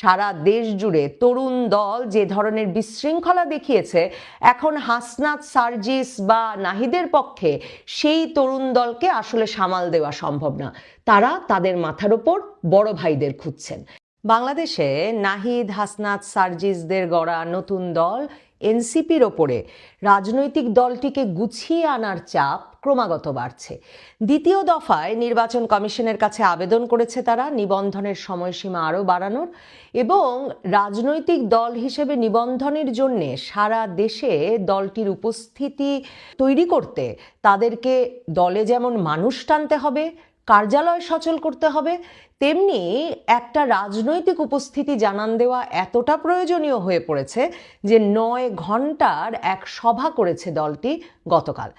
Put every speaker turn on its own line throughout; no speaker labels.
সারা দেশ জুড়ে তরুণ দল যে ধরনের বিশৃঙ্খলা দেখিয়েছে, এখন হাসনাত, সার্জিস বা নাহিদের পক্ষে সেই তরুণ দলকে আসলে সামাল দেওয়া সম্ভব না। তারা তাদের মাথার ওপর বড় ভাইদের খুঁজছেন। বাংলাদেশে নাহিদ, হাসনাত, সার্জিসদের গড়া নতুন দল এনসিপির ওপরে রাজনৈতিক দলটিকে গুছিয়ে আনার চাপ ক্রমাগত বাড়ছে। দ্বিতীয় দফায় নির্বাচন কমিশনের কাছে আবেদন করেছে তারা নিবন্ধনের সময়সীমা আরও বাড়ানোর এবং রাজনৈতিক দল হিসেবে নিবন্ধনের জন্য সারা দেশে দলটির উপস্থিতি তৈরি করতে তাদেরকে দলে যেমন মানুষ টানতে হবে, কার্যালয় সচল করতে হবে, তেমনি একটা রাজনৈতিক উপস্থিতি জানান দেওয়া এতটা প্রয়োজনীয় হয়ে পড়েছে যে 9 ঘন্টার এক সভা করেছে দলটি গতকাল।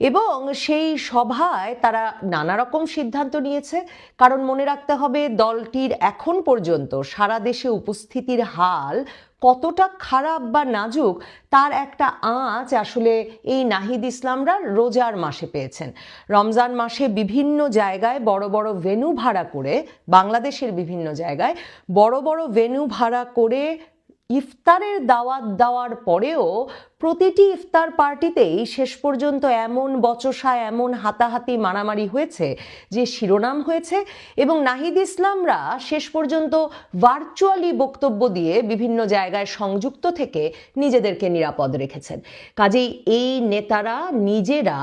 এবং সেই সভায় তারা নানা রকম সিদ্ধান্ত নিয়েছে, কারণ মনে রাখতে হবে দলটির এখন পর্যন্ত সারা দেশে উপস্থিতির হাল কতটা খারাপ বা নাজুক তার একটা আঁচ আসলে এই নাহিদ ইসলামরা রোজার মাসে পেয়েছেন। রমজান মাসে বিভিন্ন জায়গায় বড় বড় ভেন্যু ভাড়া করে, বাংলাদেশের বিভিন্ন জায়গায় বড় বড় ভেন্যু ভাড়া করে ইফতারের দাওয়াত দেওয়ার পরেও প্রতিটি ইফতার পার্টিতেই শেষ পর্যন্ত এমন বচসা, এমন হাতাহাতি, মারামারি হয়েছে যে শিরোনাম হয়েছে। এবং নাহিদ ইসলামরা শেষ পর্যন্ত ভার্চুয়ালি বক্তব্য দিয়ে বিভিন্ন জায়গায় সংযুক্ত থেকে নিজেদেরকে নিরাপদ রেখেছেন। কাজেই এই নেতারা নিজেরা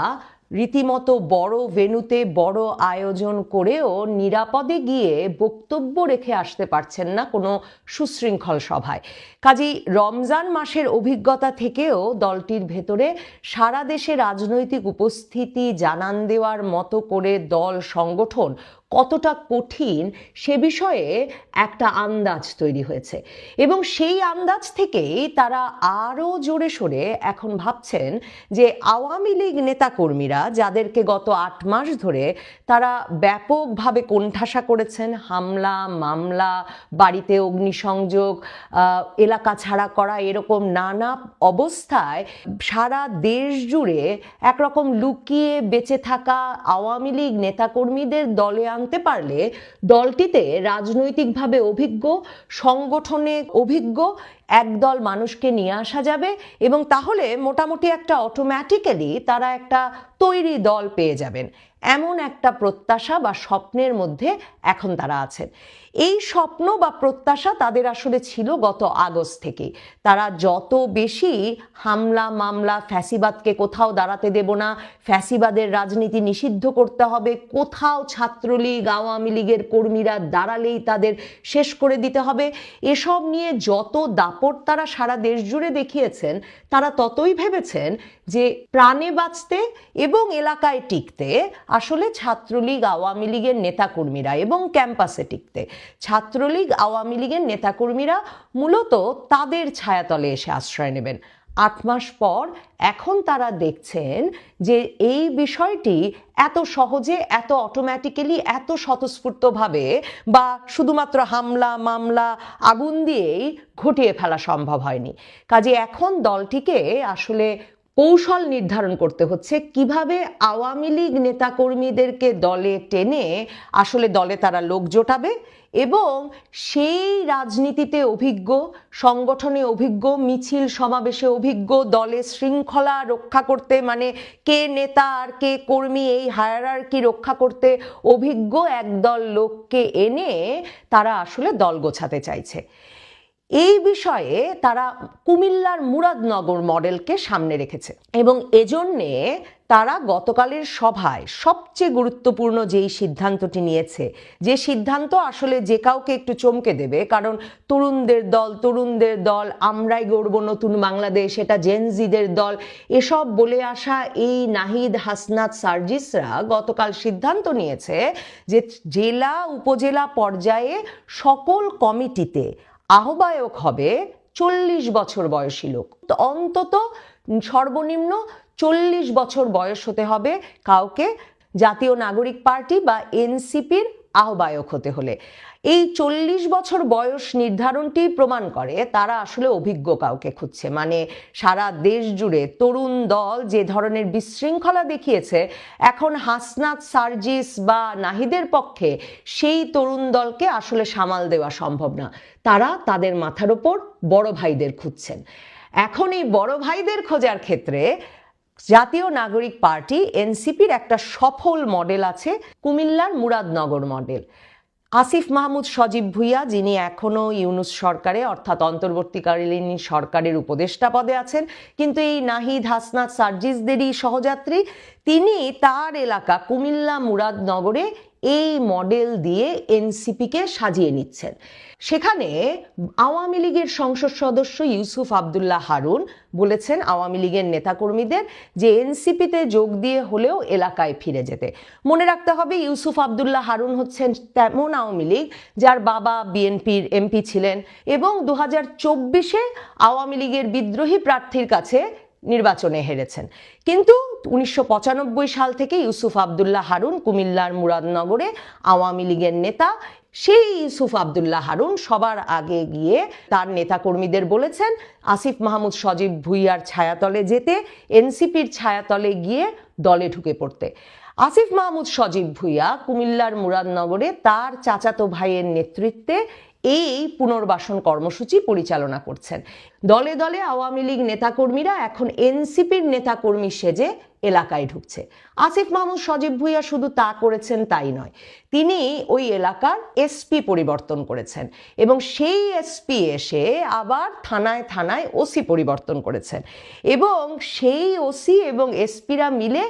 রীতিমতো বড় ভেন্যুতে বড় আয়োজন করেও নিরাপদে গিয়ে বক্তব্য রেখে আসতে পারছেন না কোনো সুশৃঙ্খল সভায়। কাজেই রমজান মাসের অভিজ্ঞতা থেকেও দলটির ভেতরে সারা দেশে রাজনৈতিক উপস্থিতি জানান দেওয়ার মতো করে দল সংগঠন কতটা কঠিন সে বিষয়ে একটা আন্দাজ তৈরি হয়েছে। এবং সেই আন্দাজ থেকেই তারা আরও জোরে সোরে এখন ভাবছেন যে আওয়ামী লীগ নেতাকর্মীরা যাদেরকে গত 8 মাস ধরে তারা ব্যাপকভাবে কোণঠাসা করেছেন, হামলা, মামলা, বাড়িতে অগ্নিসংযোগ, এলাকা ছাড়া করা, এরকম নানা অবস্থায় সারা দেশ জুড়ে একরকম লুকিয়ে বেঁচে থাকা আওয়ামী লীগ নেতাকর্মীদের দলে আনতে পারলে দলটিতে রাজনৈতিকভাবে অভিজ্ঞ, সংগঠনে অভিজ্ঞ একদল মানুষকে নিয়ে আসা যাবে এবং তাহলে মোটামুটি একটা অটোমেটিক্যালি তারা একটা তৈরি দল পেয়ে যাবেন, এমন একটা প্রত্যাশা বা স্বপ্নের মধ্যে এখন তারা আছেন। এই স্বপ্ন বা প্রত্যাশা তাদের আসলে ছিল গত আগস্ট থেকে। তারা যত বেশি হামলা, মামলা, ফ্যাসিবাদকে কোথাও দাঁড়াতে দেব না, ফ্যাসিবাদের রাজনীতি নিষিদ্ধ করতে হবে, কোথাও ছাত্রলীগ, আওয়ামী লীগের কর্মীরা দাঁড়ালেই তাদের শেষ করে দিতে হবে, এসব নিয়ে যত দাপট তারা সারা দেশ জুড়ে দেখিয়েছেন, তারা ততই ভেবেছেন যে প্রাণে বাঁচতে এবং এলাকায় টিকতে আসলে ছাত্রলীগ, আওয়ামী লীগের নেতাকর্মীরা এবং ক্যাম্পাসে টিকতে ছাত্রলীগ, আওয়ামী লীগের নেতাকর্মীরা মূলত তাদের ছায়াতলে এসে আশ্রয় নেবেন। 8 মাস পর এখন তারা দেখছেন যে এই বিষয়টি এত সহজে, এত অটোমেটিক্যালি, এত স্বতঃস্ফূর্তভাবে বা শুধুমাত্র হামলা, মামলা, আগুন দিয়েই ঘটিয়ে ফেলা সম্ভব হয়নি। কাজে এখন দলটিকে আসলে কৌশল নির্ধারণ করতে হচ্ছে কিভাবে আওয়ামী লীগ নেতাকর্মীদেরকে দলে টেনে আসলে দলে তারা লোক জোটাবে এবং সেই রাজনীতিতে অভিজ্ঞ, সংগঠনে অভিজ্ঞ, মিছিল সমাবেশে অভিজ্ঞ, দলে শৃঙ্খলা রক্ষা করতে, মানে কে নেতা আর কে কর্মী এই হায়ারার্কি রক্ষা করতে অভিজ্ঞ একদল লোককে এনে তারা আসলে দল গোছাতে চাইছে। এই বিষয়ে তারা কুমিল্লার মুরাদনগর মডেলকে সামনে রেখেছে এবং এজন্যে তারা গতকালের সভায় সবচেয়ে গুরুত্বপূর্ণ যেই সিদ্ধান্তটি নিয়েছে, যে সিদ্ধান্ত আসলে যে কাউকে একটু চমকে দেবে, কারণ তরুণদের দল, আমরাই গড়ব নতুন বাংলাদেশ, এটা জেনজিদের দল, এসব বলে আসা এই নাহিদ, হাসনাত, সার্জিসরা গতকাল সিদ্ধান্ত নিয়েছে যে জেলা, উপজেলা পর্যায়ে সকল কমিটিতে আহ্বায়ক হবে 40 বছর বয়সী লোক। অন্তত সর্বনিম্ন 40 বছর বয়স হতে হবে কাউকে জাতীয় নাগরিক পার্টি বা এনসিপির আহ্বায়ক হতে হলে। এই 40 বছর বয়স নির্ধারণটি প্রমাণ করে তারা আসলে অভিজ্ঞ কাউকে খুঁজছে। মানে সারা দেশ জুড়ে তরুণ দল যে ধরনের বিশৃঙ্খলা দেখিয়েছে, এখন হাসনাত, সার্জিস বা নাহিদের পক্ষে সেই তরুণ দলকে আসলে সামাল দেওয়া সম্ভব না। তারা তাদের মাথার ওপর বড় ভাইদের খুঁজছেন। এখন এই বড় ভাইদের খোঁজার ক্ষেত্রে জাতীয় নাগরিক পার্টি এনসিপির একটা সফল মডেল আছে, কুমিল্লার মুরাদনগর মডেল। আসিফ মাহমুদ সজীব ভুইয়া, যিনি এখনো ইউনূস সরকারে অর্থাৎ অন্তর্বর্তীকালীন সরকারের উপদেষ্টা পদে আছেন, কিন্তু এই নাহিদ, হাসনাত, সার্জিসদেরই সহযাত্রী, তিনি তার এলাকা কুমিল্লা মুরাদনগরে এই মডেল দিয়ে এনসিপিকে সাজিয়ে নিচ্ছেন। সেখানে আওয়ামী লীগের সংসদ সদস্য ইউসুফ আবদুল্লাহ হারুন বলেছেন আওয়ামী লীগের নেতাকর্মীদের যে এনসিপিতে যোগ দিয়ে হলেও এলাকায় ফিরে যেতে। মনে রাখতে হবে, ইউসুফ আবদুল্লাহ হারুন হচ্ছেন তেমন আওয়ামী লীগ যার বাবা বিএনপির এমপি ছিলেন এবং 2024-এ আওয়ামী লীগের বিদ্রোহী প্রার্থীর কাছে নির্বাচনে হেরেছেন। কিন্তু 1995 সাল থেকে ইউসুফ আবদুল্লাহ হারুন কুমিল্লার মুরাদনগরে আওয়ামী লীগের নেতা। সেই ইউসুফ আবদুল্লাহ হারুন সবার আগে গিয়ে তার নেতাকর্মীদের বলেছেন আসিফ মাহমুদ সজীব ভুইয়ার ছায়াতলে যেতে, এনসিপির ছায়াতলে গিয়ে দলে ঢুকে পড়তে। আসিফ মাহমুদ সজীব ভুইয়া কুমিল্লার মুরাদনগরে তার চাচাতো ভাইয়ের নেতৃত্বে এই পুনর্বাসন কর্মসূচি পরিচালনা করছেন। দলে দলে আওয়ামী লীগ নেতাকর্মীরা এখন এনসিপির নেতাকর্মী সেজে এলাকায় ঢুকছে। আসিফ মাহমুদ সজীব ভুইয়া শুধু তা করেছেন তাই নয়, তিনি ওই এলাকার এসপি পরিবর্তন করেছেন এবং সেই এসপি এসে আবার থানায় থানায় ওসি পরিবর্তন করেছেন এবং সেই ওসি এবং এসপিরা মিলে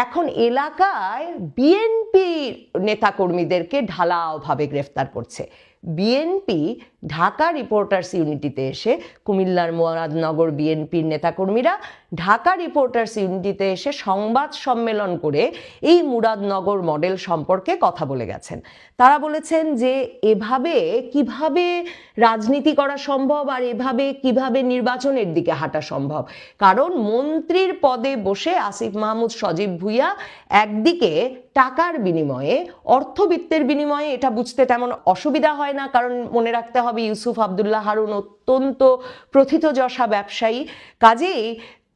এখন এলাকায় বিএনপির নেতাকর্মীদেরকে ঢালাওভাবে গ্রেফতার করছে। বিএনপি ঢাকা রিপোর্টার্স ইউনিটিতে এসে, কুমিল্লার মুরাদনগর বিএনপির নেতাকর্মীরা ঢাকা রিপোর্টার্স ইউনিটিতে এসে সংবাদ সম্মেলন করে এই মুরাদনগর মডেল সম্পর্কে কথা বলে গেছেন। তারা বলেছেন যে এভাবে কিভাবে রাজনীতি করা সম্ভব আর এভাবে কিভাবে নির্বাচনের দিকে হাঁটা সম্ভব। কারণ মন্ত্রীর পদে বসে আসিফ মাহমুদ সজীব ভুইয়া একদিকে টাকার বিনিময়ে, অর্থবিত্তের বিনিময়ে, এটা বুঝতে তেমন অসুবিধা হয় না, কারণ মনে রাখতে হবে ইউসুফ আবদুল্লাহ হারুন অত্যন্ত প্রথিতযশা ব্যবসায়ী। কাজেই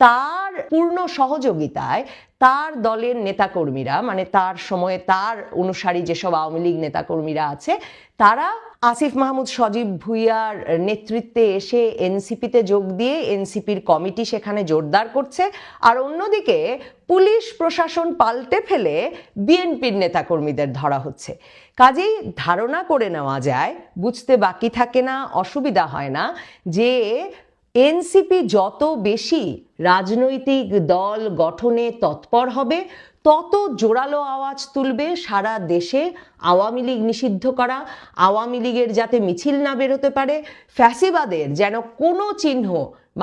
তার পূর্ণ সহযোগিতায় তার দলের নেতাকর্মীরা, মানে তার সময়ে তার অনুসারী যেসব আওয়ামী লীগ নেতাকর্মীরা আছে, তারা আসিফ মাহমুদ সজীব ভুইয়ার নেতৃত্বে এসে এনসিপিতে যোগ দিয়ে এনসিপির কমিটি সেখানে জোরদার করছে। আর অন্যদিকে পুলিশ প্রশাসন পাল্টে ফেলে বিএনপির নেতাকর্মীদের ধরা হচ্ছে। কাজেই ধারণা করে নেওয়া যায়, বুঝতে বাকি থাকে না, অসুবিধা হয় না যে এনসিপি যত বেশি রাজনৈতিক দল গঠনে তৎপর হবে, তত জোরালো আওয়াজ তুলবে সারা দেশে আওয়ামী লীগ নিষিদ্ধ করা, আওয়ামী লীগের যাতে মিছিল না বেরোতে পারে, ফ্যাসিবাদের যেন কোনো চিহ্ন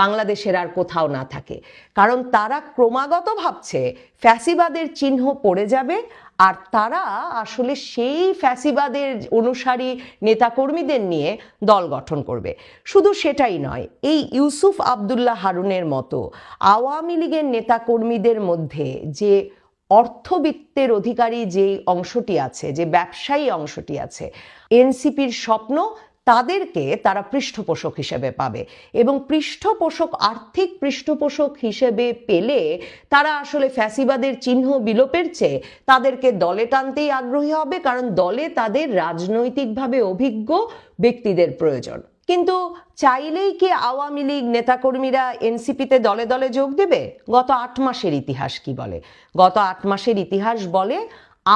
বাংলাদেশের আর কোথাও না থাকে। কারণ তারা ক্রমাগত ভাবছে ফ্যাসিবাদের চিহ্ন পড়ে যাবে আর তারা আসলে সেই ফ্যাসিবাদের অনুসারী নেতাকর্মীদের নিয়ে দল গঠন করবে। শুধু সেটাই নয়, এই ইউসুফ আবদুল্লাহ হারুনের মতো আওয়ামী লীগের নেতাকর্মীদের মধ্যে যে অর্থবিত্তের অধিকারী যে অংশটি আছে, যে ব্যবসায়ী অংশটি আছে, এনসিপির স্বপ্ন তাদেরকে তারা পৃষ্ঠপোষক হিসেবে পাবে এবং আর্থিক পৃষ্ঠপোষক হিসেবে পেলে তারা আসলে ফ্যাসিবাদের চিহ্ন বিলোপের চেয়ে তাদেরকে দলে টানতেই আগ্রহী হবে, কারণ দলে তাদের রাজনৈতিকভাবে অভিজ্ঞ ব্যক্তিদের প্রয়োজন। কিন্তু চাইলেই কি আওয়ামী লীগ নেতাকর্মীরা এনসিপিতে দলে দলে যোগ দেবে? গত 8 মাসের ইতিহাস কি বলে? গত 8 মাসের ইতিহাস বলে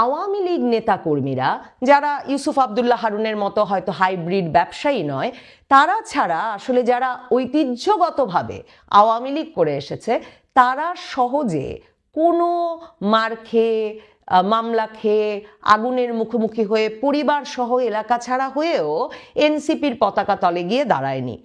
আওয়ামী লীগ নেতাকর্মীরা, যারা ইউসুফ আবদুল্লাহ হারুনের মতো হয়তো হাইব্রিড ব্যবসায়ী নয়, তারা ছাড়া আসলে যারা ঐতিহ্যগতভাবে আওয়ামী লীগ করে এসেছে, তারা সহজে কোনো মার খেয়ে, মামলা খেয়ে, আগুনের মুখোমুখি হয়ে, পরিবার সহ এলাকা ছাড়া হয়েও এনসিপির পতাকা তলে গিয়ে দাঁড়ায়নি।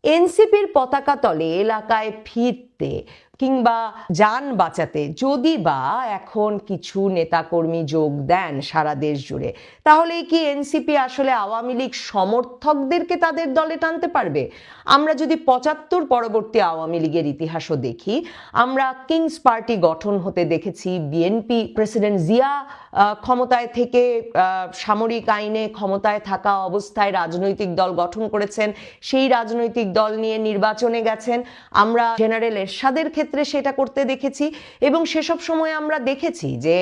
এনসিপির পতাকা তলে এলাকায় ফিরতে কিংবা যান বাঁচাতে যদি বা এখন কিছু নেতাকর্মী যোগ দেন সারা দেশ জুড়ে, তাহলে কি এনসিপি আসলে আওয়ামী লীগ সমর্থকদেরকে তাদের দলে টানতে পারবে? আমরা যদি ৭৫ পরবর্তী আওয়ামী লীগের ইতিহাসও দেখি, আমরা কিংস পার্টি গঠন হতে দেখেছি। বিএনপি প্রেসিডেন্ট জিয়া ক্ষমতায় থেকে সামরিক আইনে ক্ষমতায় থাকা অবস্থায় রাজনৈতিক দল গঠন করেছেন, সেই রাজনৈতিক দল নিয়ে নির্বাচনে গেছেন। আমরা জেনারেল এরশাদের ক্ষেত্রে সেটা করতে দেখেছি, এবং সেসব সময় আমরা দেখেছি যে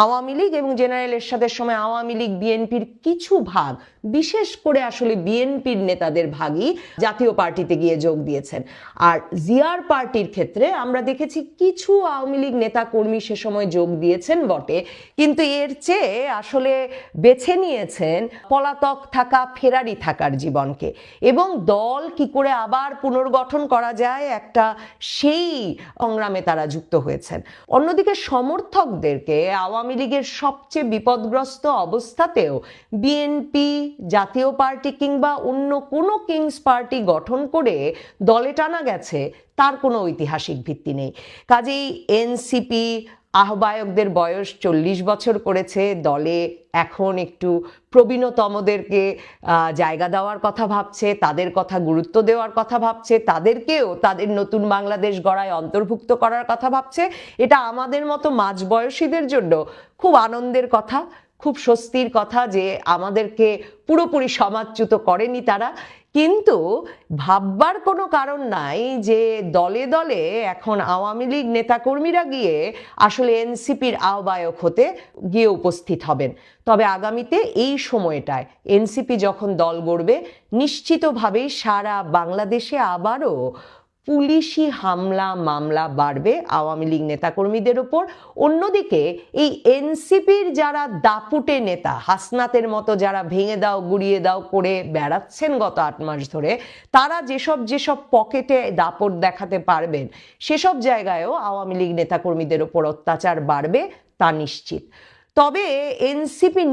আওয়ামী লীগ এবং জেনারেল এরশাদের সময় আওয়ামী লীগ বিএনপির কিছু ভাগ, বিশেষ করে আসলে বিএনপির নেতাদের ভাগই জাতীয় পার্টিতে গিয়ে যোগ দিয়েছেন। আর জিয়ার পার্টির ক্ষেত্রে আমরা দেখেছি কিছু আওয়ামী লীগ নেতা কর্মী সে সময় যোগ দিয়েছেন বটে, কিন্তু এর চেয়ে আসলে বেছে নিয়েছেন পলাতক থাকা, ফেরারি থাকার জীবনকে, এবং দল কি করে আবার পুনর্গঠন করা যায় একটা সেই সংগ্রামে তারা যুক্ত হয়েছেন। অন্যদিকে সমর্থকদেরকে আওয়ামী লীগের সবচেয়ে বিপদগ্রস্ত অবস্থাতেও বিএনপি, জাতীয় পার্টি কিংবা অন্য কোনো কিংস পার্টি গঠন করে দলে টানা গেছে, তার কোনো ঐতিহাসিক ভিত্তি নেই। কাজেই এনসিপি আহ্বায়কদের বয়স ৪০ বছর করেছে, দলে এখন একটু প্রবীণতমদেরকে জায়গা দেওয়ার কথা ভাবছে, তাদের কথা গুরুত্ব দেওয়ার কথা ভাবছে, তাদেরকেও তাদের নতুন বাংলাদেশ গড়ায় অন্তর্ভুক্ত করার কথা ভাবছে। এটা আমাদের মতো মাঝবয়সীদের জন্য খুব আনন্দের কথা, খুব স্বস্তির কথা যে আমাদেরকে পুরোপুরি সমাজচ্যুত করেনি তারা। কিন্তু ভাববার কোনো কারণ নাই যে দলে দলে এখন আওয়ামী লীগ নেতাকর্মীরা গিয়ে আসলে এনসিপির আহ্বায়ক হতে গিয়ে উপস্থিত হবেন। তবে আগামীতে এই সময়টায় এনসিপি যখন দল গড়বে, নিশ্চিতভাবেই সারা বাংলাদেশে আবারও পুলিশি হামলা মামলা বাড়বে আওয়ামী লীগ নেতাকর্মীদের ওপর। অন্যদিকে এই এনসিপির যারা দাপুটে নেতা, হাসনাতের মতো যারা ভেঙে দাও গুড়িয়ে দাও করে বেড়াচ্ছেন গত ৮ মাস ধরে, তারা যেসব পকেটে দাপট দেখাতে পারবেন, সেসব জায়গায়ও আওয়ামী লীগ নেতাকর্মীদের ওপর অত্যাচার বাড়বে, তা নিশ্চিত। তবে এনসিপি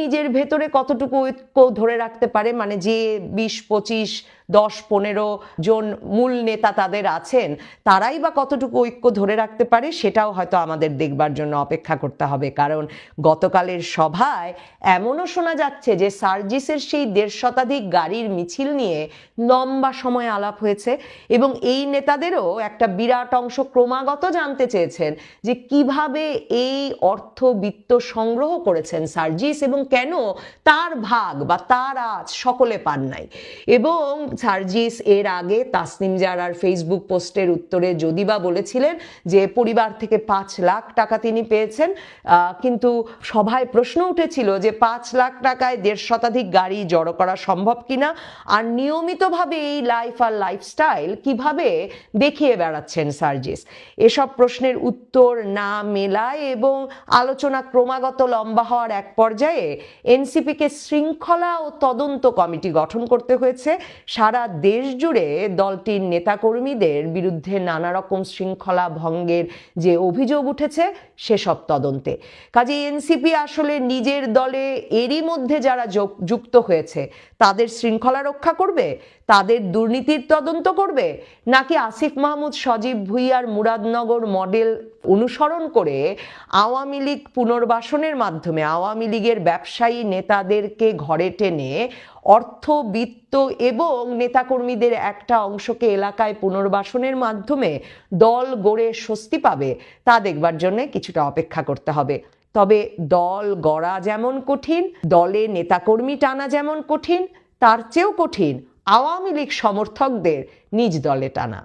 নিজের ভেতরে কতটুকু ঐক্য ধরে রাখতে পারে, মানে যে ২০, ২৫, ১০, ১৫ জন মূল নেতা তাদের আছেন, তারাই বা কতটুকু ঐক্য ধরে রাখতে পারে, সেটাও হয়তো আমাদের দেখবার জন্য অপেক্ষা করতে হবে। কারণ গতকালের সভায় এমনও শোনা যাচ্ছে যে সার্জিসের সেই ১৫০ শতাধিক গাড়ির মিছিল নিয়ে লম্বা সময় আলাপ হয়েছে, এবং এই নেতাদেরও একটা বিরাট অংশ ক্রমাগত জানতে চেয়েছেন যে কিভাবে এই অর্থ বিত্ত সংগ্রহ করেছেন সার্জিস, এবং কেন তার ভাগ বা তার আজ সকলে পান নাই। এবং সার্জিস এর আগে তাসনিম জারার ফেসবুক পোস্টের উত্তরে যদি বা বলেছিলেন যে পরিবার থেকে ৫ লাখ টাকা তিনি পেয়েছেন, কিন্তু সভায় প্রশ্ন উঠেছিল যে ৫ লাখ টাকায় ১৫০ শতাধিক গাড়ি জড়ো করা সম্ভব কিনা, আর নিয়মিতভাবে এই লাইফ আর লাইফস্টাইল কিভাবে দেখিয়ে বেড়াচ্ছেন সার্জিস। এসব প্রশ্নের উত্তর না মেলায় এবং আলোচনা ক্রমাগত লম্বা হওয়ার এক পর্যায়ে এনসিপিকে শৃঙ্খলা ও তদন্ত কমিটি গঠন করতে হয়েছে সারা দেশ জুড়ে দলটির নেতাকর্মীদের বিরুদ্ধে নানা রকম শৃঙ্খলা ভঙ্গের যে অভিযোগ উঠেছে সেসব তদন্তে। কাজে এনসিপি আসলে নিজের দলে এরই মধ্যে যারা যুক্ত হয়েছে তাদের শৃঙ্খলা রক্ষা করবে, তাদের দুর্নীতির তদন্ত করবে, নাকি আসিফ মাহমুদ, সজীব ভুঁইয়ার মুরাদনগর মডেল অনুসরণ করে আওয়ামী লীগ পুনর্বাসনের মাধ্যমে আওয়ামী লীগের ব্যবসায়ী নেতাদেরকে ঘরে টেনে অর্থ বিত্ত এবং নেতাকর্মীদের একটা অংশকে এলাকায় পুনর্বাসনের মাধ্যমে দল গড়ে স্বস্তি পাবে, তা দেখবার জন্য কিছুটা অপেক্ষা করতে হবে। তবে দল গড়া যেমন কঠিন, দলে নেতাকর্মী টানা যেমন কঠিন, তার চেয়েও কঠিন আওয়ামী লীগ সমর্থকদের নিজ দলে টানা।